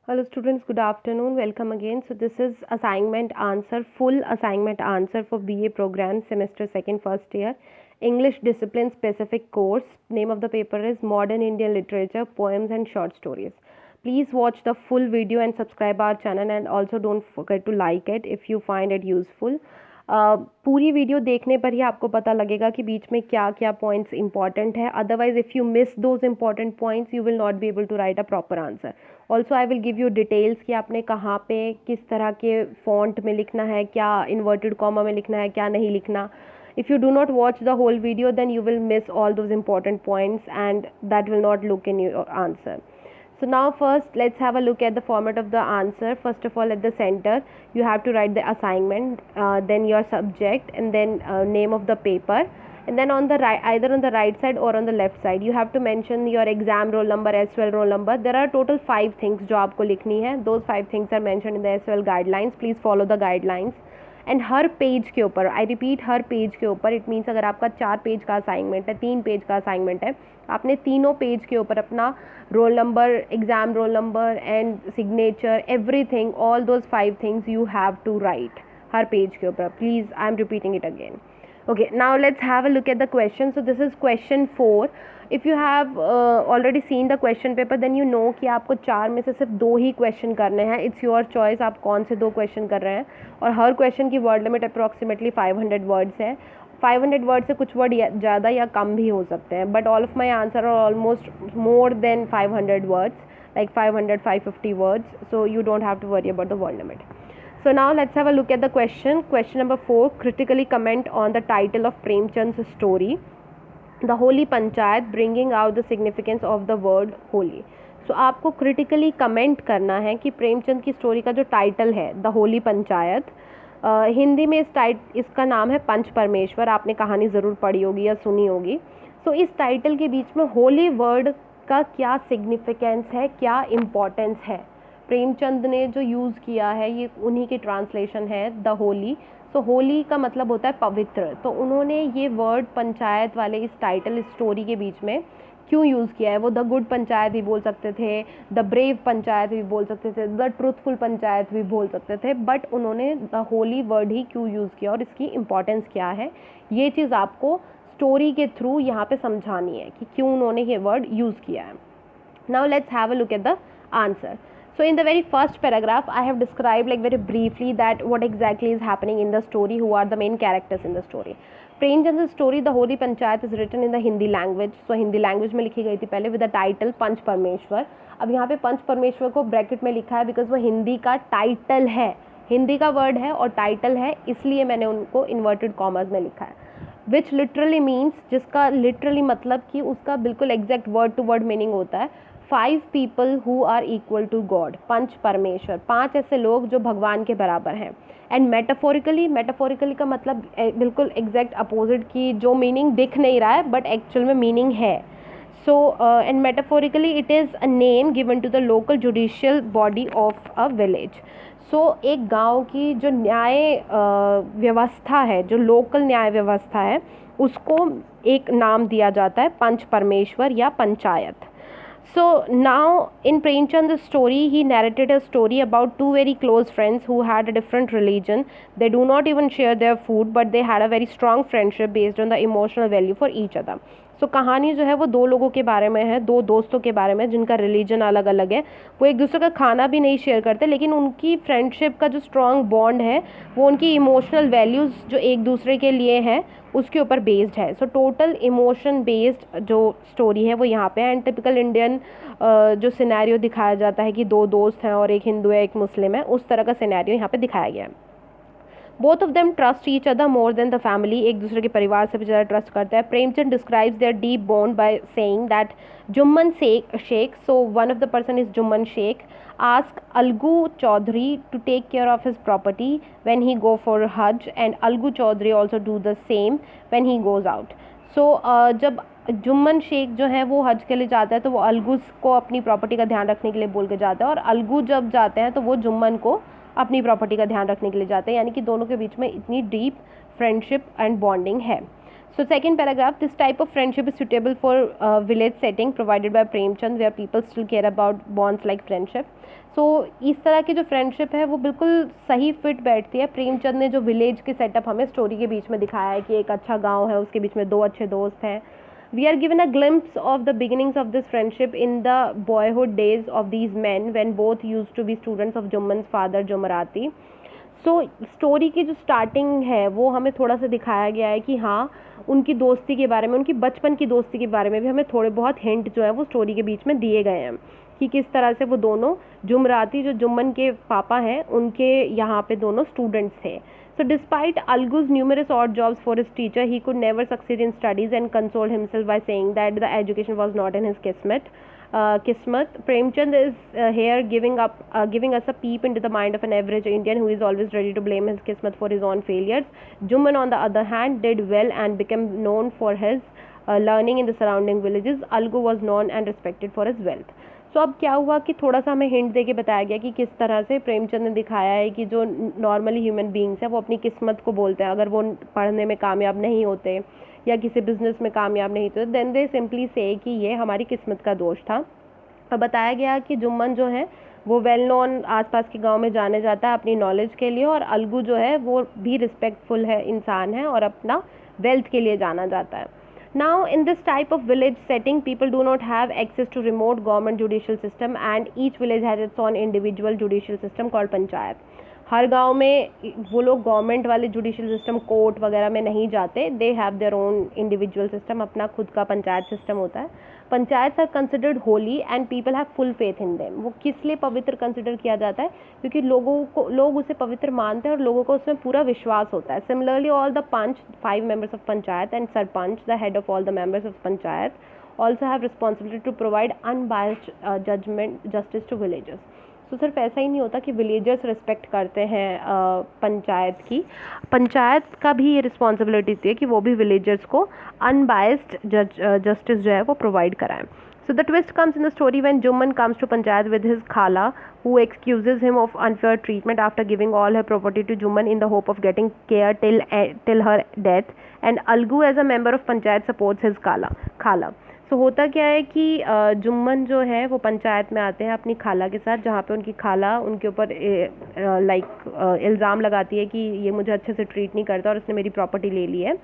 Hello students, good afternoon. Welcome again. So this is assignment answer, full assignment answer for BA program semester 2nd first year. English discipline specific course. Name of the paper is Modern Indian Literature, Poems and Short Stories. Please watch the full video and subscribe our channel, and also don't forget to like it if you find it useful. पूरी video देखने पर ही आपको पता लगेगा कि बीच में क्या क्या पॉइंट्स इंपॉर्टेंट है. Otherwise if you miss those important points you will not be able to write a proper answer. Also I will give you details कि आपने कहाँ पे किस तरह के फॉन्ट में लिखना है, क्या इन्वर्टेड कॉमा में लिखना है, क्या नहीं लिखना. If you do not watch the whole video, then you will miss all those important points and that will not look in your answer. So now first let's have a look at the format of the answer. First of all, at the center you have to write the assignment, then your subject, and then name of the paper, and then on the right, either on the right side or on the left side, you have to mention your exam roll number as well roll number. There are total 5 things जो आपको लिखनी है. Those 5 things are mentioned in the SL guidelines. Please follow the guidelines. And her page के ऊपर, I repeat, her page के ऊपर, it means अगर आपका 4 पेज का असाइनमेंट है, 3 पेज का असाइनमेंट है, आपने तीनों पेज के ऊपर अपना roll number, exam roll number and signature, everything, all those 5 things you have to write हर पेज के ऊपर. Please, I am repeating it again. Okay, now let's have a look at the question. So this is question 4. If you have already seen the question paper, then you know कि आपको 4 में से सिर्फ 2 ही question करने हैं. It's your choice आप कौन से 2 क्वेश्चन कर रहे हैं. और हर क्वेश्चन की वर्ड लिमिट अप्रॉक्सीमेटली 500 वर्ड्स है. 500 वर्ड से कुछ वर्ड ज़्यादा या कम भी हो सकते हैं, but all of my answer are almost more than 500 words, like 500, 550 words. So you don't have to worry about the word limit. So now let's have a look at the question. Question number 4. Critically comment on the title of Premchand's story, The Holy Panchayat, bringing out the significance of the word holy. So आपको critically comment करना है कि प्रेमचंद की story का जो title है the Holi panchayat, Hindi में इसका नाम है पंच परमेश्वर. आपने कहानी ज़रूर पढ़ी होगी या सुनी होगी. सो इस टाइटल के बीच में होली वर्ड का क्या सिग्निफिकेंस है, क्या इम्पोर्टेंस है. प्रेमचंद ने जो यूज़ किया है ये उन्हीं की ट्रांसलेशन है, द होली. सो होली का मतलब होता है पवित्र. तो उन्होंने ये वर्ड पंचायत वाले इस टाइटल, इस स्टोरी के बीच में क्यों यूज़ किया है. वो द गुड पंचायत भी बोल सकते थे, द ब्रेव पंचायत भी बोल सकते थे, द ट्रूथफुल पंचायत भी बोल सकते थे, बट उन्होंने द होली वर्ड ही क्यों यूज़ किया और इसकी इम्पॉर्टेंस क्या है, ये चीज़ आपको स्टोरी के थ्रू यहाँ पे समझानी है कि क्यों उन्होंने ये वर्ड यूज़ किया है. Now let's have a look at the answer. So in the very first paragraph, I have described like very briefly that what exactly is happening in the story, who are the main characters in the story. Premchand's story, The Holy Panchayat, is written in the Hindi language. So Hindi language में लिखी गई थी पहले with the title पंच परमेश्वर. अब यहाँ पे पंच परमेश्वर को ब्रैकेट में लिखा है बिकॉज वो हिंदी का टाइटल है, हिंदी का वर्ड है और टाइटल है, इसलिए मैंने उनको इन्वर्टेड कॉमर्स में लिखा है. विच लिटरली मीन्स, जिसका लिटरली मतलब कि उसका बिल्कुल exact word to word meaning होता है 5 people who are equal to God. पंच परमेश्वर, 5 ऐसे लोग जो भगवान के बराबर हैं. एंड मेटाफोरिकली का मतलब बिल्कुल एग्जैक्ट अपोजिट की जो मीनिंग दिख नहीं रहा है बट एक्चुअल में मीनिंग है. So and metaphorically it is a name given to the local judicial body of a village. So एक गांव की जो न्याय व्यवस्था है, जो लोकल न्याय व्यवस्था है, उसको एक नाम दिया जाता है पंच परमेश्वर या panchayat. So now in Premchand's story, he narrated a story about 2 very close friends who had a different religion. They do not even share their food, but they had a very strong friendship based on the emotional value for each other. So कहानी जो है वो 2 लोगों के बारे में है, 2 दोस्तों के बारे में जिनका रिलीजन अलग अलग है. वो एक दूसरे का खाना भी नहीं शेयर करते, लेकिन उनकी फ्रेंडशिप का जो स्ट्रॉन्ग बॉन्ड है वो उनकी इमोशनल वैल्यूज़ जो एक दूसरे के लिए हैं उसके ऊपर बेस्ड है. सो टोटल इमोशन बेस्ड जो स्टोरी है वो यहाँ पे है. एंड टिपिकल इंडियन जो सिनेरियो दिखाया जाता है कि 2 दोस्त हैं और एक हिंदू है एक मुस्लिम है, उस तरह का सिनेरियो यहाँ पे दिखाया गया है. Both of them trust each other more than the family. एक दूसरे के परिवार से भी ज़्यादा ट्रस्ट करते हैं. Premchand describes their deep bond by saying that Jumman Sheikh, so one of the person is Jumman Sheikh, ask Algu Chaudhary to take care of his property when he go for Hajj, and Algu Chaudhary also do the same when he goes out. So जब जुम्मन शेख जो है वो हज के लिए जाता है तो वो अलगू को अपनी प्रॉपर्टी का ध्यान रखने के लिए बोल के जाता है, और अलगू जब जाते हैं तो वो जुम्मन को अपनी प्रॉपर्टी का ध्यान रखने के लिए जाते हैं. यानी कि दोनों के बीच में इतनी डीप फ्रेंडशिप एंड बॉन्डिंग है. So second paragraph, this type of friendship is suitable for village setting provided by Premchand where people still care about bonds like friendship. So इस तरह की जो फ्रेंडशिप है वो बिल्कुल सही फिट बैठती है। प्रेमचंद ने जो विलेज के सेटअप हमें स्टोरी के बीच में दिखाया है कि एक अच्छा गांव है, उसके बीच में दो अच्छे दोस्त हैं. We are given a glimpse of the beginnings of this friendship in the boyhood days of these men when both used to be students of Jumman's father Jumarati. So story की जो स्टार्टिंग है वो हमें थोड़ा सा दिखाया गया है कि हाँ उनकी दोस्ती के बारे में, उनकी बचपन की दोस्ती के बारे में भी हमें थोड़े बहुत हिंट जो है वो स्टोरी के बीच में दिए गए हैं कि किस तरह से वो दोनों जुमराती जो जुम्मन के पापा हैं उनके यहाँ पे दोनों स्टूडेंट्स थे. So despite Algu's numerous odd jobs for his teacher, he could never succeed in studies and consoled himself by saying that the education was not in his kismet. Premchand is here giving us a peep into the mind of an average Indian who is always ready to blame his kismet for his own failures. Jumman, on the other hand, did well and became known for his learning in the surrounding villages. Algu was known and respected for his wealth. सो अब क्या हुआ कि थोड़ा सा हमें hint दे के बताया गया कि किस तरह से प्रेमचंद ने दिखाया है कि जो नॉर्मली ह्यूमन बींग्स हैं वो अपनी किस्मत को बोलते हैं. अगर वो पढ़ने में कामयाब नहीं होते या किसी बिजनेस में कामयाब नहीं होते देन दे सिंपली से कि ये हमारी किस्मत का दोष था. और बताया गया कि जुम्मन जो है वो वेल नोन आसपास के गांव में जाने जाता है अपनी नॉलेज के लिए, और अलगू जो है वो भी रिस्पेक्टफुल है इंसान है और अपना वेल्थ के लिए जाना जाता है. Now, in this type of village setting, people do not have access to remote government judicial system, and each village has its own individual judicial system called panchayat. हर गांव में वो लोग गवर्नमेंट वाले जुडिशियल सिस्टम कोर्ट वगैरह में नहीं जाते. They have their own individual system, अपना खुद का पंचायत सिस्टम होता है. Panchayat are considered holy and people have full faith in them. वो किस लिए पवित्र कंसिडर किया जाता है? क्योंकि लोग उसे पवित्र मानते हैं और लोगों को उसमें पूरा विश्वास होता है. Similarly all the 5 members of panchayat and sarpanch, the head of all the members of panchayat, also have responsibility to provide unbiased justice to villagers. तो सिर्फ ऐसा ही नहीं होता कि विलेजर्स रिस्पेक्ट करते हैं पंचायत की, पंचायत का भी ये रिस्पॉन्सिबिलिटी थी कि वो भी विलेजर्स को अनबायस्ड जस्टिस जो है वो प्रोवाइड कराएं. So the twist comes in the story when Jumman comes to Panchayat with his khala, who excuses him of unfair treatment after giving all her property to Jumman in the hope of getting care till her death, and Algu as a member of Panchayat supports his khala. तो होता क्या है कि जुम्मन जो है वो पंचायत में आते हैं अपनी खाला के साथ, जहाँ पे उनकी खाला उनके ऊपर इल्ज़ाम लगाती है कि ये मुझे अच्छे से ट्रीट नहीं करता और उसने मेरी प्रॉपर्टी ले ली है.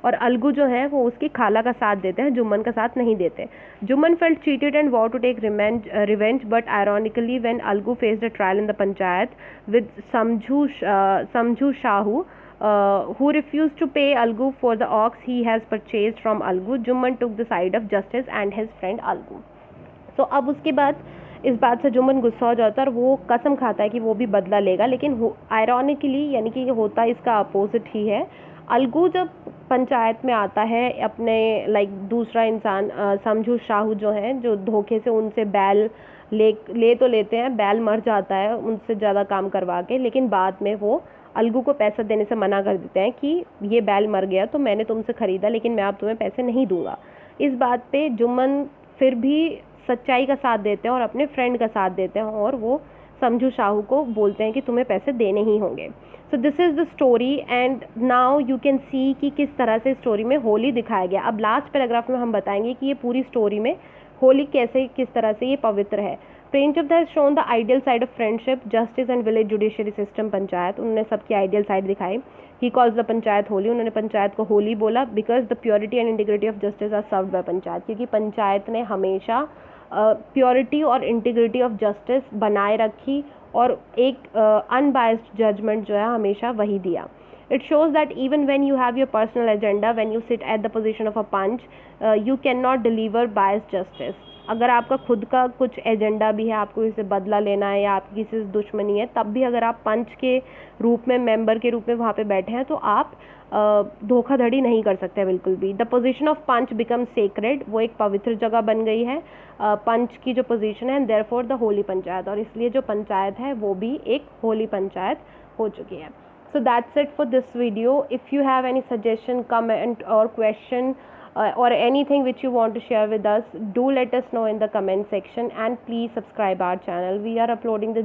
और अलगू जो है वो उसकी खाला का साथ देते हैं, जुम्मन का साथ नहीं देते. Jumman felt cheated and war to take revenge, but ironically when Algu faced a trial in the panchayat with Samjhu Sahu, who refused to pay Algu for the ox he has purchased from Algu, Jumman took the side of justice and his friend Algu. So अब उसके बाद इस बात से जुम्मन गुस्सा हो जाता है और वो कसम खाता है कि वो भी बदला लेगा. लेकिन आयरॉनिकली यानी कि होता इसका अपोजिट ही है. अलगू जब पंचायत में आता है अपने दूसरा इंसान समझू शाहू जो है, जो धोखे से उनसे बैल ले तो लेते हैं, बैल मर जाता है उनसे ज़्यादा काम करवा के, लेकिन बाद में वो अलगू को पैसा देने से मना कर देते हैं कि ये बैल मर गया तो मैंने तुमसे ख़रीदा लेकिन मैं अब तुम्हें पैसे नहीं दूंगा. इस बात पे जुम्मन फिर भी सच्चाई का साथ देते हैं और अपने फ्रेंड का साथ देते हैं और वो समझू शाहू को बोलते हैं कि तुम्हें पैसे देने ही होंगे. So this is the story and now you can see कि किस तरह से स्टोरी में होली दिखाया गया. अब लास्ट पैराग्राफ में हम बताएंगे कि ये पूरी स्टोरी में होली कैसे किस तरह से ये पवित्र है. Premchand has shown the ideal side of friendship, justice and village judiciary system panchayat. उन्होंने सबकी आइडियल साइड दिखाई. He calls the panchayat holy, उन्होंने पंचायत को होली बोला because the purity and integrity of justice are served by panchayat, क्योंकि पंचायत ने हमेशा प्योरिटी और इंटीग्रिटी ऑफ जस्टिस बनाए रखी और एक अनबायस्ड जजमेंट जो है हमेशा वही दिया. It shows that even when you have your personal agenda, when you sit at the position of a punch, you cannot deliver biased justice. अगर आपका खुद का कुछ एजेंडा भी है, आपको इसे बदला लेना है या आपकी किसी से दुश्मनी है, तब भी अगर आप पंच के रूप में, मेंबर के रूप में वहाँ पे बैठे हैं तो आप धोखाधड़ी नहीं कर सकते बिल्कुल भी. The position of panch become sacred, वो एक पवित्र जगह बन गई है पंच की जो पोजीशन है, and therefore the Holi panchayat, और इसलिए जो पंचायत है वो भी एक होली पंचायत हो चुकी है. So that's it for this video. If you have any suggestion, comment or question or anything which you want to share with us, do let us know in the comment section, and please subscribe our channel. We are uploading the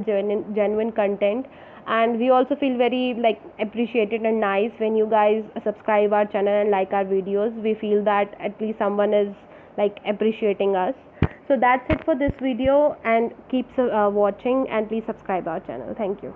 genuine content and we also feel very like appreciated and nice when you guys subscribe our channel and like our videos. We feel that at least someone is like appreciating us. So that's it for this video, and keep watching, and please subscribe our channel. Thank you.